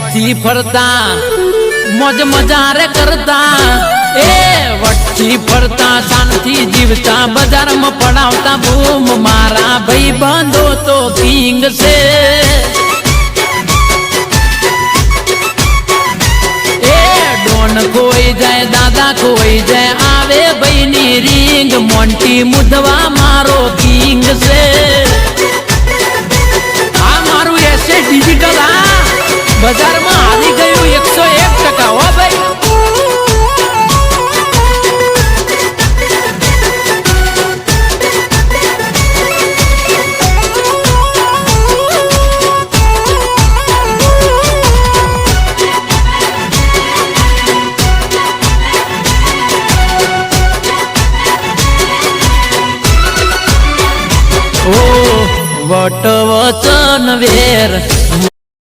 વટથી ફરતા મોજ મજા રે કરતા એ વટથી ફરતા શાંતિ જીવતા બજારમાં પડાવતા બૂમ મારા ભાઈ બંધો તો કિંગ છે એ ડોન કોઈ જાય દાદા કોઈ જાય આવે ભાઈની રીંગ મોન્ટી મુદવા મારો કિંગ છે આ મારું એસે ડિજિટલ આ બજારમાં આવી ગયું 101% હો ભાઈ વટ વચન વેર